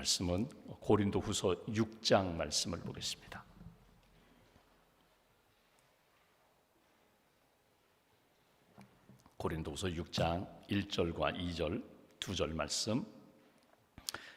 말씀은 고린도후서 6장 말씀을 보겠습니다. 고린도후서 6장 1절과 2절 두 절 말씀,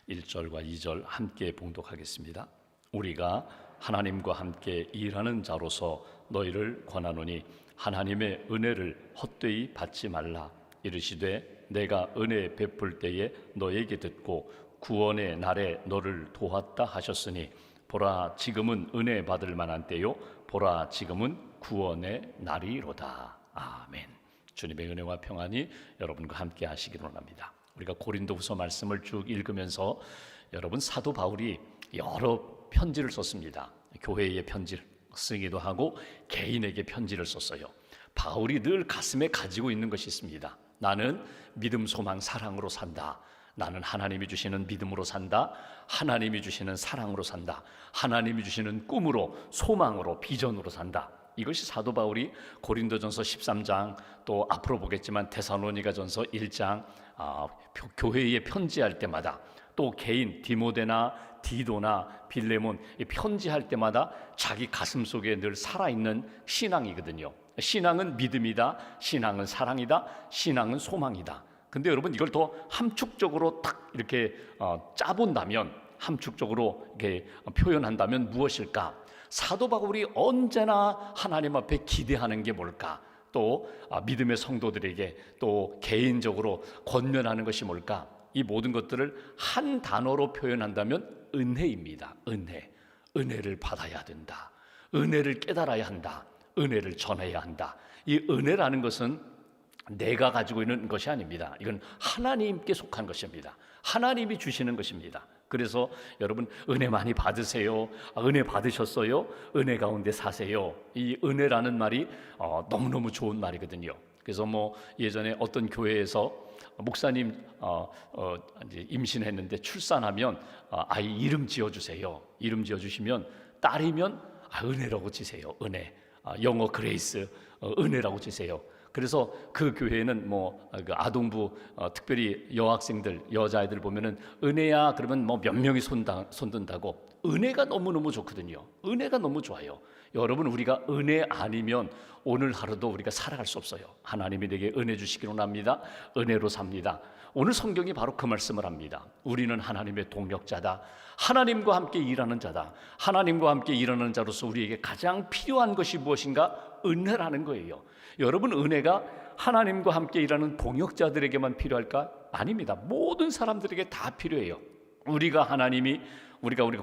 1절과 2절 함께 봉독하겠습니다. 우리가 하나님과 함께 일하는 자로서 너희를 권하노니 하나님의 은혜를 헛되이 받지 말라. 이르시되 내가 은혜 베풀 때에 너에게 듣고 구원의 날에 너를 도왔다 하셨으니 보라 지금은 은혜 받을 만한 때요 보라 지금은 구원의 날이로다. 아멘. 주님의 은혜와 평안이 여러분과 함께 하시기를 원합니다. 우리가 고린도후서 말씀을 쭉 읽으면서 여러분 사도 바울이 여러 편지를 썼습니다. 교회에 편지를 쓰기도 하고 개인에게 편지를 썼어요. 바울이 늘 가슴에 가지고 있는 것이 있습니다. 나는 믿음, 소망, 사랑으로 산다. 나는 하나님이 주시는 믿음으로 산다. 하나님이 주시는 사랑으로 산다. 하나님이 주시는 꿈으로, 소망으로, 비전으로 산다. 이것이 사도 바울이 고린도전서 13장, 또 앞으로 보겠지만 데살로니가전서 1장, 교회에 편지할 때마다, 또 개인 디모데나 디도나 빌레몬 편지할 때마다 자기 가슴 속에 늘 살아있는 신앙이거든요. 신앙은 믿음이다, 신앙은 사랑이다, 신앙은 소망이다. 근데 여러분 이걸 더 함축적으로 딱 이렇게 짜본다면, 함축적으로 이렇게 표현한다면 무엇일까? 사도 바울이 언제나 하나님 앞에 기대하는 게 뭘까? 또 믿음의 성도들에게 또 개인적으로 권면하는 것이 뭘까? 이 모든 것들을 한 단어로 표현한다면 은혜입니다. 은혜를 받아야 된다. 은혜를 깨달아야 한다. 은혜를 전해야 한다. 이 은혜라는 것은 내가 가지고 있는 것이 아닙니다. 이건 하나님께 속한 것입니다. 하나님이 주시는 것입니다. 그래서 여러분 은혜 많이 받으세요. 은혜 받으셨어요? 은혜 가운데 사세요. 이 은혜라는 말이 너무너무 좋은 말이거든요. 그래서 예전에 어떤 교회에서 목사님 이제 임신했는데 출산하면 아이 이름 지어주세요. 이름 지어주시면 딸이면 은혜라고 지세요. 은혜. 영어 그레이스, 은혜라고 지세요. 그래서 그 교회는 그 아동부 특별히 여학생들, 여자아이들 보면은 은혜야 그러면 몇 명이 손든다고. 은혜가 너무너무 좋거든요. 은혜가 너무 좋아요. 여러분 우리가 은혜 아니면 오늘 하루도 우리가 살아갈 수 없어요. 하나님이 내게 은혜 주시기로 합니다. 은혜로 삽니다. 오늘 성경이 바로 그 말씀을 합니다. 우리는 하나님의 동역자다. 하나님과 함께 일하는 자다. 하나님과 함께 일하는 자로서 우리에게 가장 필요한 것이 무엇인가? 은혜라는 거예요. 여러분 은혜가 하나님과 함께 일하는 동역자들에게만 필요할까? 아닙니다. 모든 사람들에게 다 필요해요. 우리가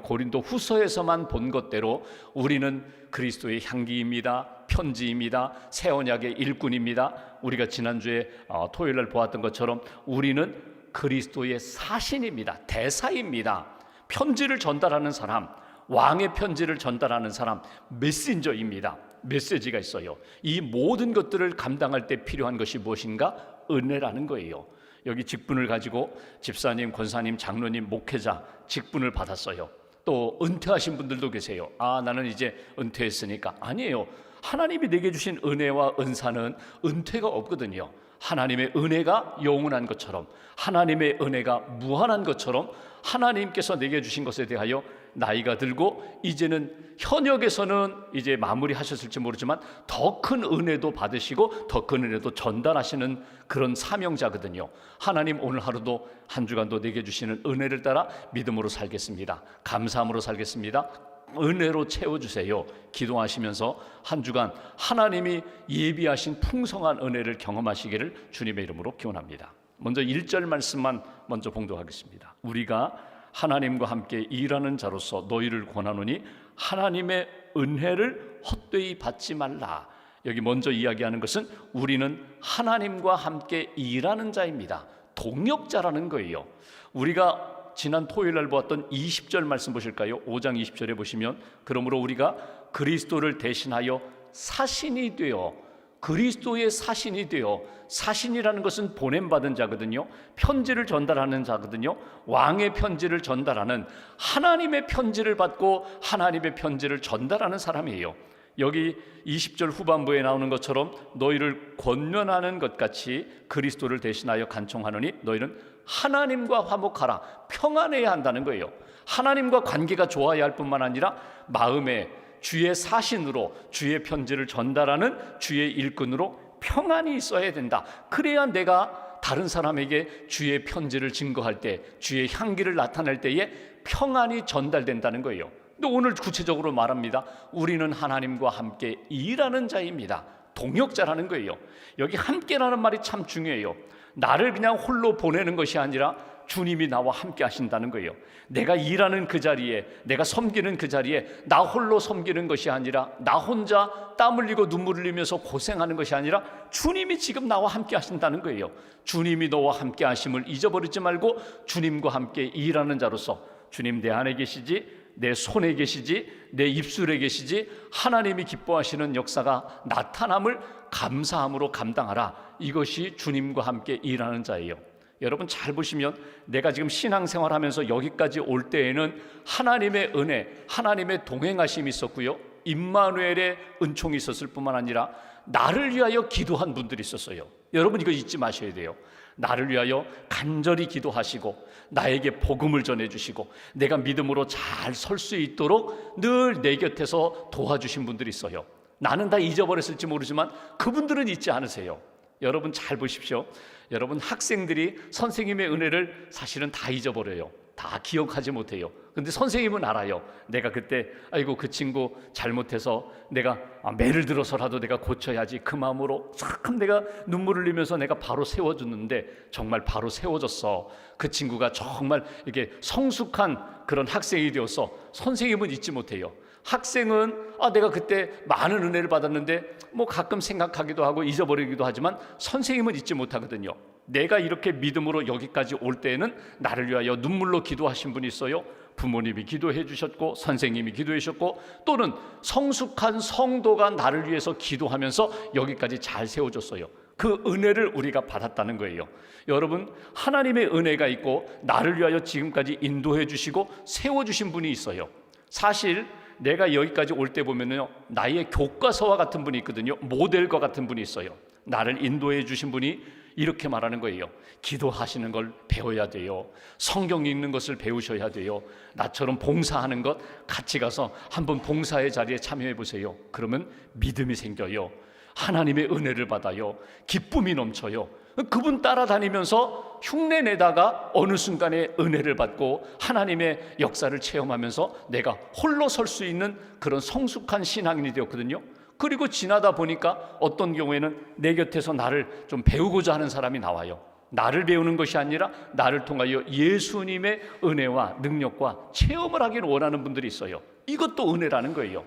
고린도 후서에서만 본 것대로 우리는 그리스도의 향기입니다. 편지입니다. 새 언약의 일꾼입니다. 우리가 지난주에 토요일 날 보았던 것처럼 우리는 그리스도의 사신입니다. 대사입니다. 편지를 전달하는 사람, 왕의 편지를 전달하는 사람, 메신저입니다. 메시지가 있어요. 이 모든 것들을 감당할 때 필요한 것이 무엇인가? 은혜라는 거예요. 여기 직분을 가지고 집사님, 권사님, 장로님, 목회자 직분을 받았어요. 또 은퇴하신 분들도 계세요. 나는 이제 은퇴했으니까. 아니에요. 하나님이 내게 주신 은혜와 은사는 은퇴가 없거든요. 하나님의 은혜가 영원한 것처럼, 하나님의 은혜가 무한한 것처럼 하나님께서 내게 주신 것에 대하여 나이가 들고 이제는 현역에서는 이제 마무리하셨을지 모르지만 더 큰 은혜도 받으시고 더 큰 은혜도 전달하시는 그런 사명자거든요. 하나님 오늘 하루도 한 주간도 내게 주시는 은혜를 따라 믿음으로 살겠습니다. 감사함으로 살겠습니다. 은혜로 채워주세요. 기도하시면서 한 주간 하나님이 예비하신 풍성한 은혜를 경험하시기를 주님의 이름으로 기원합니다. 먼저 1절 말씀만 먼저 봉독하겠습니다. 우리가 하나님과 함께 일하는 자로서 너희를 권하노니 하나님의 은혜를 헛되이 받지 말라. 여기 먼저 이야기하는 것은 우리는 하나님과 함께 일하는 자입니다. 동역자라는 거예요. 우리가 지난 토요일 날 보았던 20절 말씀 보실까요? 5장 20절에 보시면 그러므로 우리가 그리스도를 대신하여 사신이 되어, 그리스도의 사신이 되어, 사신이라는 것은 보냄받은 자거든요. 편지를 전달하는 자거든요. 왕의 편지를 전달하는, 하나님의 편지를 받고 하나님의 편지를 전달하는 사람이에요. 여기 20절 후반부에 나오는 것처럼 너희를 권면하는 것 같이 그리스도를 대신하여 간청하노니 너희는 하나님과 화목하라, 평안해야 한다는 거예요. 하나님과 관계가 좋아야 할 뿐만 아니라 마음에 주의 사신으로 주의 편지를 전달하는 주의 일꾼으로 평안이 있어야 된다. 그래야 내가 다른 사람에게 주의 편지를 증거할 때, 주의 향기를 나타낼 때에 평안이 전달된다는 거예요. 근데 오늘 구체적으로 말합니다. 우리는 하나님과 함께 일하는 자입니다. 동역자라는 거예요. 여기 함께라는 말이 참 중요해요. 나를 그냥 홀로 보내는 것이 아니라 주님이 나와 함께 하신다는 거예요. 내가 일하는 그 자리에, 내가 섬기는 그 자리에 나 홀로 섬기는 것이 아니라, 나 혼자 땀 흘리고 눈물 흘리면서 고생하는 것이 아니라 주님이 지금 나와 함께 하신다는 거예요. 주님이 너와 함께 하심을 잊어버리지 말고 주님과 함께 일하는 자로서, 주님 내 안에 계시지, 내 손에 계시지, 내 입술에 계시지, 하나님이 기뻐하시는 역사가 나타남을 감사함으로 감당하라. 이것이 주님과 함께 일하는 자예요. 여러분 잘 보시면 내가 지금 신앙생활하면서 여기까지 올 때에는 하나님의 은혜, 하나님의 동행하심이 있었고요, 임마누엘의 은총이 있었을 뿐만 아니라 나를 위하여 기도한 분들이 있었어요. 여러분 이거 잊지 마셔야 돼요. 나를 위하여 간절히 기도하시고 나에게 복음을 전해주시고 내가 믿음으로 잘 설 수 있도록 늘 내 곁에서 도와주신 분들이 있어요. 나는 다 잊어버렸을지 모르지만 그분들은 잊지 않으세요. 여러분 잘 보십시오. 여러분 학생들이 선생님의 은혜를 사실은 다 잊어버려요. 다 기억하지 못해요. 근데 선생님은 알아요. 내가 그때 아이고 그 친구 잘못해서 내가 매를 들어서라도 내가 고쳐야지, 그 마음으로 참 내가 눈물 흘리면서 내가 바로 세워줬는데 정말 바로 세워졌어. 그 친구가 정말 이게 성숙한 그런 학생이 되어서 선생님은 잊지 못해요. 학생은 내가 그때 많은 은혜를 받았는데 뭐 가끔 생각하기도 하고 잊어버리기도 하지만 선생님은 잊지 못하거든요. 내가 이렇게 믿음으로 여기까지 올 때에는 나를 위하여 눈물로 기도하신 분이 있어요. 부모님이 기도해 주셨고 선생님이 기도해 주셨고 또는 성숙한 성도가 나를 위해서 기도하면서 여기까지 잘 세워줬어요. 그 은혜를 우리가 받았다는 거예요. 여러분 하나님의 은혜가 있고 나를 위하여 지금까지 인도해 주시고 세워주신 분이 있어요. 사실 내가 여기까지 올 때 보면요, 나의 교과서와 같은 분이 있거든요. 모델과 같은 분이 있어요. 나를 인도해 주신 분이 이렇게 말하는 거예요. 기도하시는 걸 배워야 돼요. 성경 읽는 것을 배우셔야 돼요. 나처럼 봉사하는 것 같이 가서 한번 봉사의 자리에 참여해 보세요. 그러면 믿음이 생겨요. 하나님의 은혜를 받아요. 기쁨이 넘쳐요. 그분 따라다니면서 흉내내다가 어느 순간에 은혜를 받고 하나님의 역사를 체험하면서 내가 홀로 설 수 있는 그런 성숙한 신앙인이 되었거든요. 그리고 지나다 보니까 어떤 경우에는 내 곁에서 나를 좀 배우고자 하는 사람이 나와요. 나를 배우는 것이 아니라 나를 통하여 예수님의 은혜와 능력과 체험을 하기를 원하는 분들이 있어요. 이것도 은혜라는 거예요.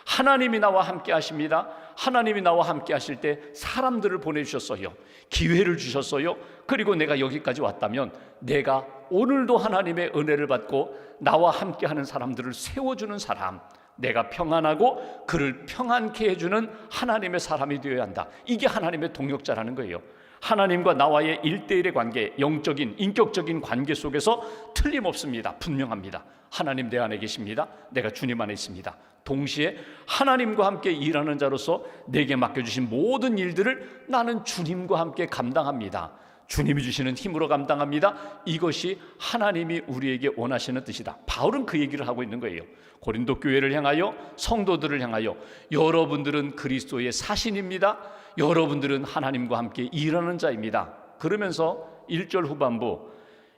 하나님이 나와 함께 하십니다. 하나님이 나와 함께 하실 때 사람들을 보내주셨어요. 기회를 주셨어요. 그리고 내가 여기까지 왔다면 내가 오늘도 하나님의 은혜를 받고 나와 함께 하는 사람들을 세워주는 사람, 내가 평안하고 그를 평안케 해주는 하나님의 사람이 되어야 한다. 이게 하나님의 동역자라는 거예요. 하나님과 나와의 1:1의 관계, 영적인 인격적인 관계 속에서 틀림없습니다. 분명합니다. 하나님 내 안에 계십니다. 내가 주님 안에 있습니다. 동시에 하나님과 함께 일하는 자로서 내게 맡겨주신 모든 일들을 나는 주님과 함께 감당합니다. 주님이 주시는 힘으로 감당합니다. 이것이 하나님이 우리에게 원하시는 뜻이다. 바울은 그 얘기를 하고 있는 거예요. 고린도 교회를 향하여, 성도들을 향하여 여러분들은 그리스도의 사신입니다. 여러분들은 하나님과 함께 일하는 자입니다. 그러면서 1절 후반부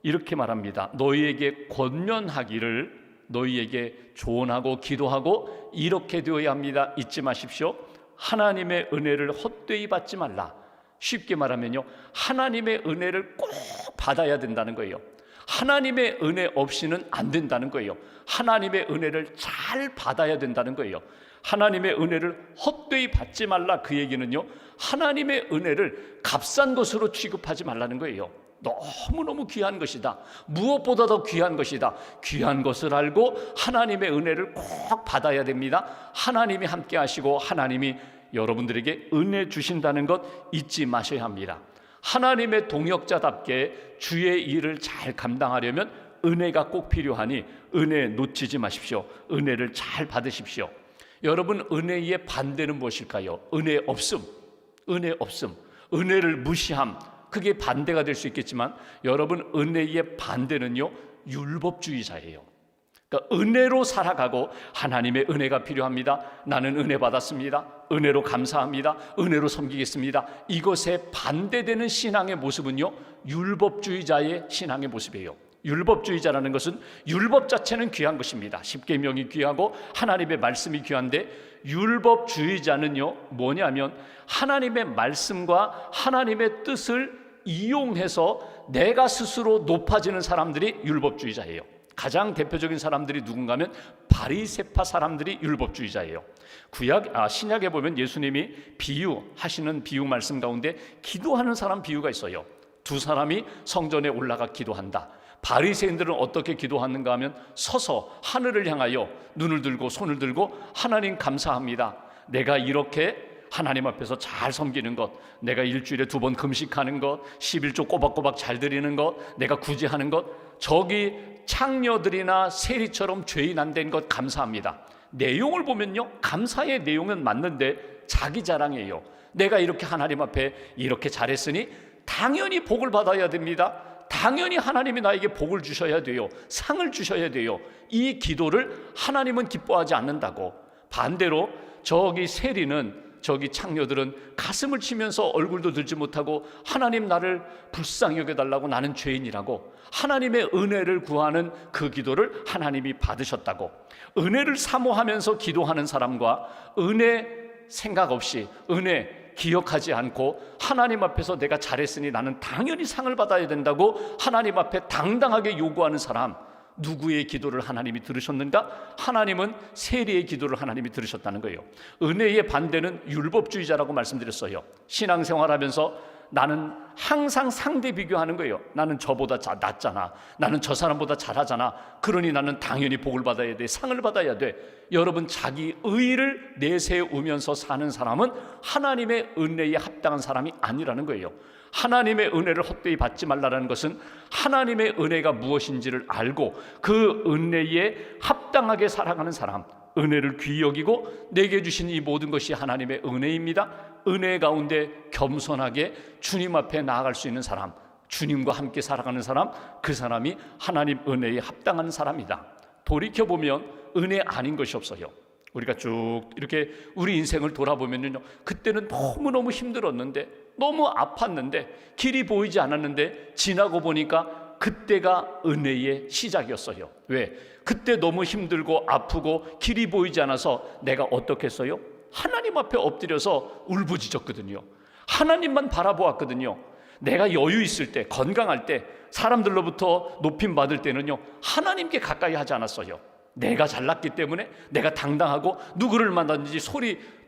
이렇게 말합니다. 너희에게 권면하기를, 너희에게 조언하고 기도하고 이렇게 되어야 합니다. 잊지 마십시오. 하나님의 은혜를 헛되이 받지 말라. 쉽게 말하면요, 하나님의 은혜를 꼭 받아야 된다는 거예요. 하나님의 은혜 없이는 안 된다는 거예요. 하나님의 은혜를 잘 받아야 된다는 거예요. 하나님의 은혜를 헛되이 받지 말라. 그 얘기는요, 하나님의 은혜를 값싼 것으로 취급하지 말라는 거예요. 너무너무 귀한 것이다. 무엇보다 더 귀한 것이다. 귀한 것을 알고 하나님의 은혜를 꼭 받아야 됩니다. 하나님이 함께 하시고 하나님이 여러분들에게 은혜 주신다는 것 잊지 마셔야 합니다. 하나님의 동역자답게 주의 일을 잘 감당하려면 은혜가 꼭 필요하니 은혜 놓치지 마십시오. 은혜를 잘 받으십시오. 여러분, 은혜의 반대는 무엇일까요? 은혜 없음. 은혜 없음. 은혜를 무시함. 그게 반대가 될 수 있겠지만 여러분, 은혜의 반대는요, 율법주의자예요. 그러니까 은혜로 살아가고 하나님의 은혜가 필요합니다. 나는 은혜 받았습니다. 은혜로 감사합니다. 은혜로 섬기겠습니다. 이것에 반대되는 신앙의 모습은요, 율법주의자의 신앙의 모습이에요. 율법주의자라는 것은 율법 자체는 귀한 것입니다. 십계명이 귀하고 하나님의 말씀이 귀한데, 율법주의자는요 뭐냐면 하나님의 말씀과 하나님의 뜻을 이용해서 내가 스스로 높아지는 사람들이 율법주의자예요. 가장 대표적인 사람들이 누군가 하면 바리새파 사람들이 율법주의자예요. 신약에 보면 예수님이 비유하시는 비유 말씀 가운데 기도하는 사람 비유가 있어요. 두 사람이 성전에 올라가 기도한다. 바리새인들은 어떻게 기도하는가 하면 서서 하늘을 향하여 눈을 들고 손을 들고 하나님 감사합니다. 내가 이렇게 하나님 앞에서 잘 섬기는 것, 내가 일주일에 2번 금식하는 것, 11조 꼬박꼬박 잘 드리는 것, 내가 구제하는 것, 저기 창녀들이나 세리처럼 죄인 안 된 것 감사합니다. 내용을 보면요, 감사의 내용은 맞는데 자기 자랑이에요. 내가 이렇게 하나님 앞에 이렇게 잘했으니 당연히 복을 받아야 됩니다. 당연히 하나님이 나에게 복을 주셔야 돼요. 상을 주셔야 돼요. 이 기도를 하나님은 기뻐하지 않는다고. 반대로 저기 세리는, 저기 창녀들은 가슴을 치면서 얼굴도 들지 못하고 하나님 나를 불쌍히 여겨달라고, 나는 죄인이라고 하나님의 은혜를 구하는 그 기도를 하나님이 받으셨다고. 은혜를 사모하면서 기도하는 사람과 은혜 생각 없이, 은혜 기억하지 않고 하나님 앞에서 내가 잘했으니 나는 당연히 상을 받아야 된다고 하나님 앞에 당당하게 요구하는 사람, 누구의 기도를 하나님이 들으셨는가? 하나님은 세리의 기도를 하나님이 들으셨다는 거예요. 은혜의 반대는 율법주의자라고 말씀드렸어요. 신앙생활하면서 나는 항상 상대 비교하는 거예요. 나는 저보다 낫잖아, 나는 저 사람보다 잘하잖아, 그러니 나는 당연히 복을 받아야 돼, 상을 받아야 돼. 여러분, 자기 의의를 내세우면서 사는 사람은 하나님의 은혜에 합당한 사람이 아니라는 거예요. 하나님의 은혜를 헛되이 받지 말라는 것은 하나님의 은혜가 무엇인지를 알고 그 은혜에 합당하게 살아가는 사람, 은혜를 귀히 여기고 내게 주신 이 모든 것이 하나님의 은혜입니다. 은혜 가운데 겸손하게 주님 앞에 나아갈 수 있는 사람, 주님과 함께 살아가는 사람, 그 사람이 하나님 은혜에 합당한 사람이다. 돌이켜보면 은혜 아닌 것이 없어요. 우리가 쭉 이렇게 우리 인생을 돌아보면요, 그때는 너무너무 힘들었는데, 너무 아팠는데, 길이 보이지 않았는데 지나고 보니까 그때가 은혜의 시작이었어요. 왜? 그때 너무 힘들고 아프고 길이 보이지 않아서 내가 어떻게 했어요? 하나님 앞에 엎드려서 울부짖었거든요. 하나님만 바라보았거든요. 내가 여유 있을 때, 건강할 때, 사람들로부터 높임 받을 때는요, 하나님께 가까이 하지 않았어요. 내가 잘났기 때문에, 내가 당당하고 누구를 만났는지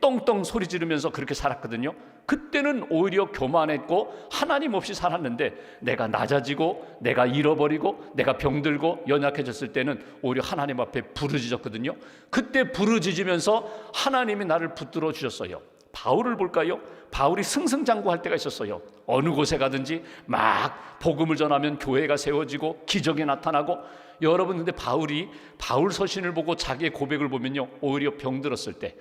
똥똥 소리 지르면서 그렇게 살았거든요. 그때는 오히려 교만했고 하나님 없이 살았는데, 내가 낮아지고 내가 잃어버리고 내가 병들고 연약해졌을 때는 오히려 하나님 앞에 부르짖었거든요. 그때 부르짖으면서 하나님이 나를 붙들어 주셨어요. 바울을 볼까요? 바울이 승승장구할 때가 있었어요. 어느 곳에 가든지 막 복음을 전하면 교회가 세워지고 기적이 나타나고. 여러분, 근데 바울 서신을 보고 자기의 고백을 보면요, 오히려 병들었을 때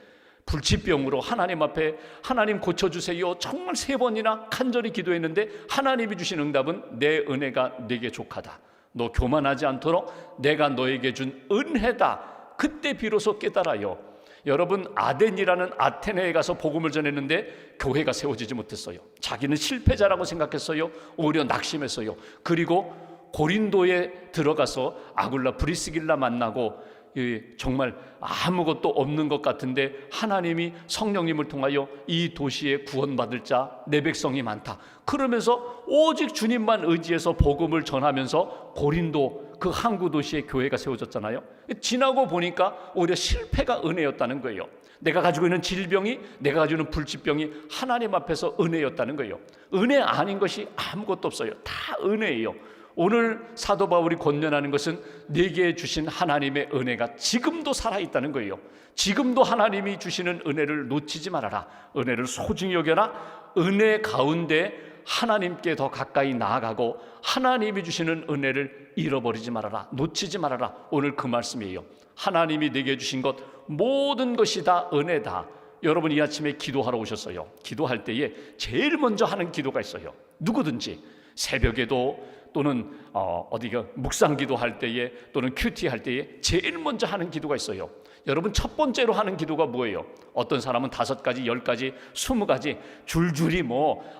불치병으로 하나님 앞에 하나님 고쳐주세요 정말 3번이나 간절히 기도했는데 하나님이 주신 응답은 내 은혜가 네게 족하다. 너 교만하지 않도록 내가 너에게 준 은혜다. 그때 비로소 깨달아요. 여러분, 아덴이라는 아테네에 가서 복음을 전했는데 교회가 세워지지 못했어요. 자기는 실패자라고 생각했어요. 오히려 낙심했어요. 그리고 고린도에 들어가서 아굴라 브리스길라 만나고 정말 아무것도 없는 것 같은데 하나님이 성령님을 통하여 이 도시에 구원받을 자 내 백성이 많다. 그러면서 오직 주님만 의지해서 복음을 전하면서 고린도 그 항구 도시에 교회가 세워졌잖아요. 지나고 보니까 오히려 실패가 은혜였다는 거예요. 내가 가지고 있는 질병이, 내가 가지고 있는 불치병이 하나님 앞에서 은혜였다는 거예요. 은혜 아닌 것이 아무것도 없어요. 다 은혜예요. 오늘 사도 바울이 권면하는 것은 내게 주신 하나님의 은혜가 지금도 살아있다는 거예요. 지금도 하나님이 주시는 은혜를 놓치지 말아라. 은혜를 소중히 여겨라. 은혜 가운데 하나님께 더 가까이 나아가고 하나님이 주시는 은혜를 잃어버리지 말아라. 놓치지 말아라. 오늘 그 말씀이에요. 하나님이 내게 주신 것 모든 것이 다 은혜다. 여러분 이 아침에 기도하러 오셨어요. 기도할 때에 제일 먼저 하는 기도가 있어요. 누구든지 새벽에도 또는 어디가 묵상 기도할 때에 또는 큐티 할 때에 제일 먼저 하는 기도가 있어요. 여러분 첫 번째로 하는 기도가 뭐예요? 어떤 사람은 5가지, 10가지, 20가지 줄줄이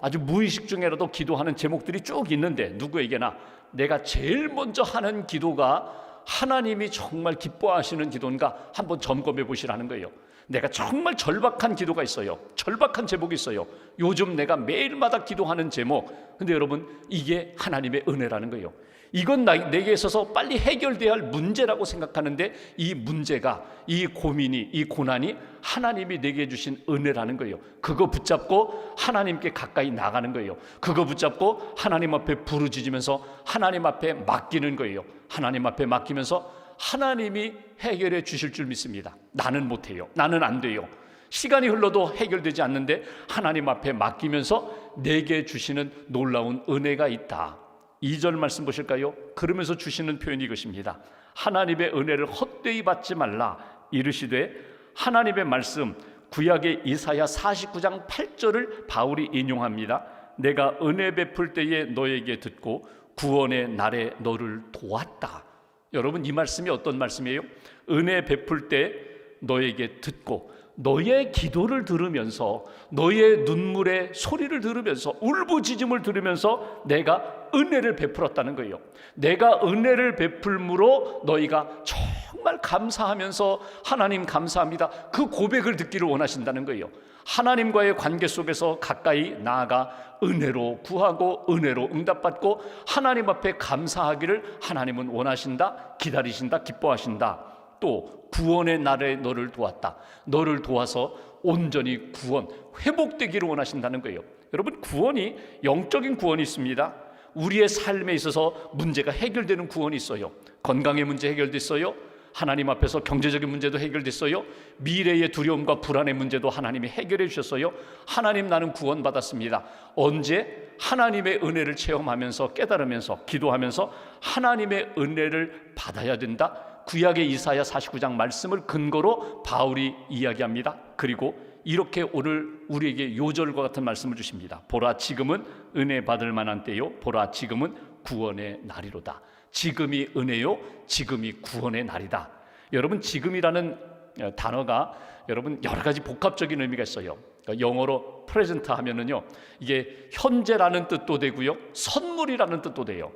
아주 무의식 중에라도 기도하는 제목들이 쭉 있는데 누구에게나 내가 제일 먼저 하는 기도가 하나님이 정말 기뻐하시는 기도인가 한번 점검해 보시라는 거예요. 내가 정말 절박한 기도가 있어요. 절박한 제목이 있어요. 요즘 내가 매일마다 기도하는 제목. 근데 여러분 이게 하나님의 은혜라는 거예요. 이건 내게 있어서 빨리 해결돼야 할 문제라고 생각하는데 이 문제가, 이 고민이, 이 고난이 하나님이 내게 주신 은혜라는 거예요. 그거 붙잡고 하나님께 가까이 나가는 거예요. 그거 붙잡고 하나님 앞에 부르짖으면서 하나님 앞에 맡기는 거예요. 하나님 앞에 맡기면서 하나님이 해결해 주실 줄 믿습니다. 나는 못해요. 나는 안 돼요. 시간이 흘러도 해결되지 않는데 하나님 앞에 맡기면서 내게 주시는 놀라운 은혜가 있다. 2절 말씀 보실까요? 그러면서 주시는 표현이 이것입니다. 하나님의 은혜를 헛되이 받지 말라. 이르시되 하나님의 말씀 구약의 이사야 49장 8절을 바울이 인용합니다. 내가 은혜 베풀 때에 너에게 듣고 구원의 날에 너를 도왔다. 여러분 이 말씀이 어떤 말씀이에요? 은혜 베풀 때 너에게 듣고 너의 기도를 들으면서 너의 눈물의 소리를 들으면서 울부짖음을 들으면서 내가 은혜를 베풀었다는 거예요. 내가 은혜를 베풀므로 너희가 정말 감사하면서 하나님 감사합니다. 그 고백을 듣기를 원하신다는 거예요. 하나님과의 관계 속에서 가까이 나아가 은혜로 구하고 은혜로 응답받고 하나님 앞에 감사하기를 하나님은 원하신다, 기다리신다, 기뻐하신다. 또 구원의 날에 너를 도왔다. 너를 도와서 온전히 구원, 회복되기를 원하신다는 거예요. 여러분 구원이 영적인 구원이 있습니다. 우리의 삶에 있어서 문제가 해결되는 구원이 있어요. 건강의 문제 해결됐어요. 하나님 앞에서 경제적인 문제도 해결됐어요. 미래의 두려움과 불안의 문제도 하나님이 해결해 주셨어요. 하나님 나는 구원받았습니다. 언제? 하나님의 은혜를 체험하면서 깨달으면서 기도하면서 하나님의 은혜를 받아야 된다. 구약의 이사야 49장 말씀을 근거로 바울이 이야기합니다. 그리고 이렇게 오늘 우리에게 요절과 같은 말씀을 주십니다. 보라 지금은 은혜 받을 만한 때요 보라 지금은 구원의 날이로다. 지금이 은혜요 지금이 구원의 날이다. 여러분 지금이라는 단어가 여러분 여러 가지 복합적인 의미가 있어요. 그러니까 영어로 present 하면은요 이게 현재라는 뜻도 되고요 선물이라는 뜻도 돼요.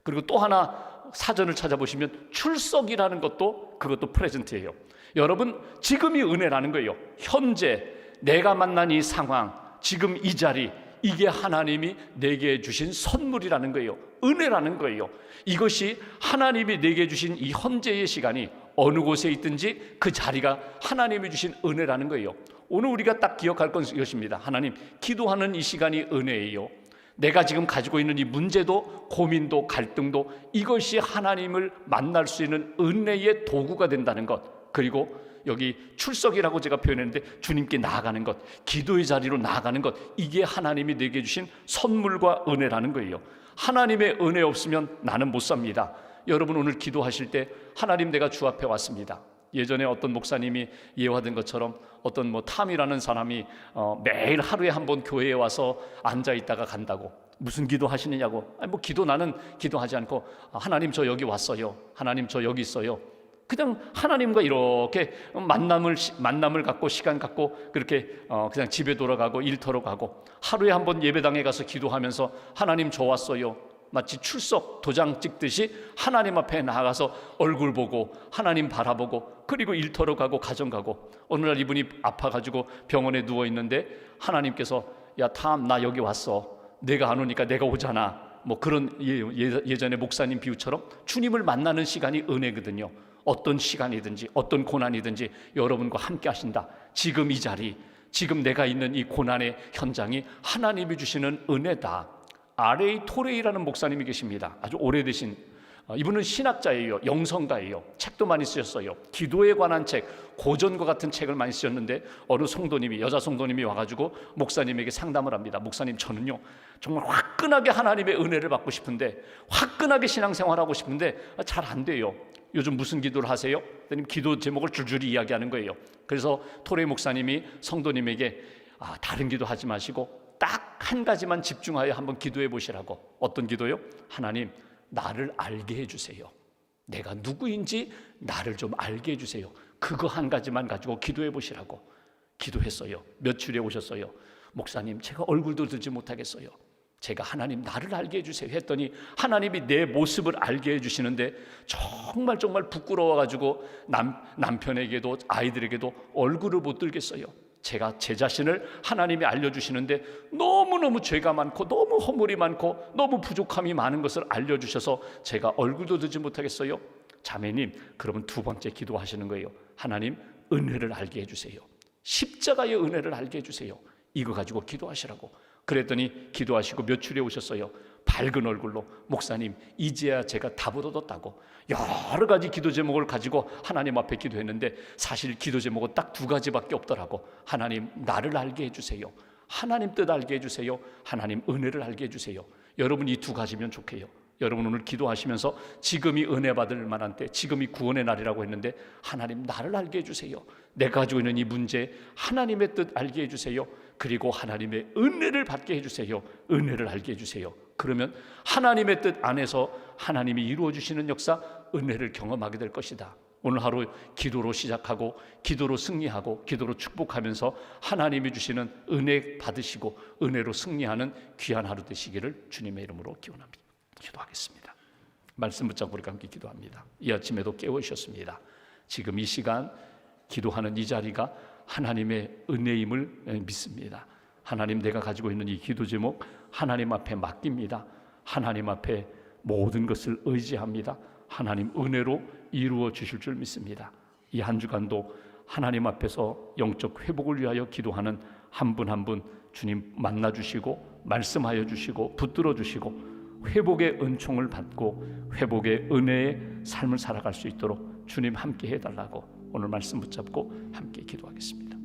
그리고 또 하나 사전을 찾아보시면 출석이라는 것도 그것도 프레젠트예요. 여러분 지금이 은혜라는 거예요. 현재 내가 만난 이 상황, 지금 이 자리, 이게 하나님이 내게 주신 선물이라는 거예요. 은혜라는 거예요. 이것이 하나님이 내게 주신 이 현재의 시간이 어느 곳에 있든지 그 자리가 하나님이 주신 은혜라는 거예요. 오늘 우리가 딱 기억할 건 이것입니다. 하나님 기도하는 이 시간이 은혜예요. 내가 지금 가지고 있는 이 문제도 고민도 갈등도 이것이 하나님을 만날 수 있는 은혜의 도구가 된다는 것. 그리고 여기 출석이라고 제가 표현했는데 주님께 나아가는 것, 기도의 자리로 나아가는 것, 이게 하나님이 내게 주신 선물과 은혜라는 거예요. 하나님의 은혜 없으면 나는 못 삽니다. 여러분 오늘 기도하실 때 하나님 내가 주 앞에 왔습니다. 예전에 어떤 목사님이 예화된 것처럼 어떤 탐이라는 사람이 매일 하루에 한 번 교회에 와서 앉아 있다가 간다고. 무슨 기도 하시느냐고. 기도 나는 기도하지 않고 하나님 저 여기 왔어요. 하나님 저 여기 있어요. 그냥 하나님과 이렇게 만남을 갖고 시간 갖고 그렇게 그냥 집에 돌아가고 일터로 가고 하루에 한 번 예배당에 가서 기도하면서 하나님 저 왔어요. 마치 출석 도장 찍듯이 하나님 앞에 나가서 얼굴 보고 하나님 바라보고 그리고 일터로 가고 가정 가고 어느 날 이분이 아파가지고 병원에 누워있는데 하나님께서 야 탐 나 여기 왔어. 내가 안 오니까 내가 오잖아. 그런 예전의 목사님 비유처럼 주님을 만나는 시간이 은혜거든요. 어떤 시간이든지 어떤 고난이든지 여러분과 함께 하신다. 지금 이 자리, 지금 내가 있는 이 고난의 현장이 하나님이 주시는 은혜다. R.A. 토레이라는 목사님이 계십니다. 아주 오래되신 이분은 신학자예요. 영성가예요. 책도 많이 쓰셨어요. 기도에 관한 책, 고전과 같은 책을 많이 쓰셨는데 어느 성도님이, 여자 성도님이 와가지고 목사님에게 상담을 합니다. 목사님 저는요 정말 화끈하게 하나님의 은혜를 받고 싶은데 화끈하게 신앙생활하고 싶은데 잘 안 돼요. 요즘 무슨 기도를 하세요? 그랬더니 기도 제목을 줄줄이 이야기하는 거예요. 그래서 토레 목사님이 성도님에게 다른 기도 하지 마시고 딱 한 가지만 집중하여 한번 기도해 보시라고. 어떤 기도요? 하나님, 나를 알게 해주세요. 내가 누구인지 나를 좀 알게 해주세요. 그거 한 가지만 가지고 기도해 보시라고 기도했어요. 며칠에 오셨어요. 목사님, 제가 얼굴도 들지 못하겠어요. 제가 하나님 나를 알게 해주세요 했더니 하나님이 내 모습을 알게 해주시는데 정말 부끄러워가지고 남편에게도 아이들에게도 얼굴을 못 들겠어요. 제가 제 자신을 하나님이 알려주시는데 너무너무 죄가 많고 너무 허물이 많고 너무 부족함이 많은 것을 알려주셔서 제가 얼굴도 들지 못하겠어요. 자매님, 그러면 두 번째 기도하시는 거예요. 하나님, 은혜를 알게 해주세요. 십자가의 은혜를 알게 해주세요. 이거 가지고 기도하시라고. 그랬더니 기도하시고 며칠에 오셨어요. 밝은 얼굴로, 목사님, 이제야 제가 답을 얻었다고. 여러 가지 기도 제목을 가지고 하나님 앞에 기도했는데 사실 기도 제목은 딱 두 가지밖에 없더라고. 하나님, 나를 알게 해주세요. 하나님 뜻 알게 해주세요. 하나님, 은혜를 알게 해주세요. 여러분 이 두 가지면 좋게요. 여러분 오늘 기도하시면서 지금이 은혜 받을 만한 때, 지금이 구원의 날이라고 했는데 하나님, 나를 알게 해주세요. 내가 가지고 있는 이 문제 하나님의 뜻 알게 해주세요. 그리고 하나님의 은혜를 받게 해주세요. 은혜를 알게 해주세요. 그러면 하나님의 뜻 안에서 하나님이 이루어주시는 역사, 은혜를 경험하게 될 것이다. 오늘 하루 기도로 시작하고 기도로 승리하고 기도로 축복하면서 하나님이 주시는 은혜 받으시고 은혜로 승리하는 귀한 하루 되시기를 주님의 이름으로 기원합니다. 기도하겠습니다. 말씀 붙잡고 우리가 함께 기도합니다. 이 아침에도 깨우셨습니다. 지금 이 시간 기도하는 이 자리가 하나님의 은혜임을 믿습니다. 하나님, 내가 가지고 있는 이 기도 제목 하나님 앞에 맡깁니다. 하나님 앞에 모든 것을 의지합니다. 하나님 은혜로 이루어 주실 줄 믿습니다. 이 한 주간도 하나님 앞에서 영적 회복을 위하여 기도하는 한 분 한 분 주님 만나 주시고 말씀하여 주시고 붙들어 주시고 회복의 은총을 받고 회복의 은혜의 삶을 살아갈 수 있도록 주님 함께 해달라고 오늘 말씀 붙잡고 함께 기도하겠습니다.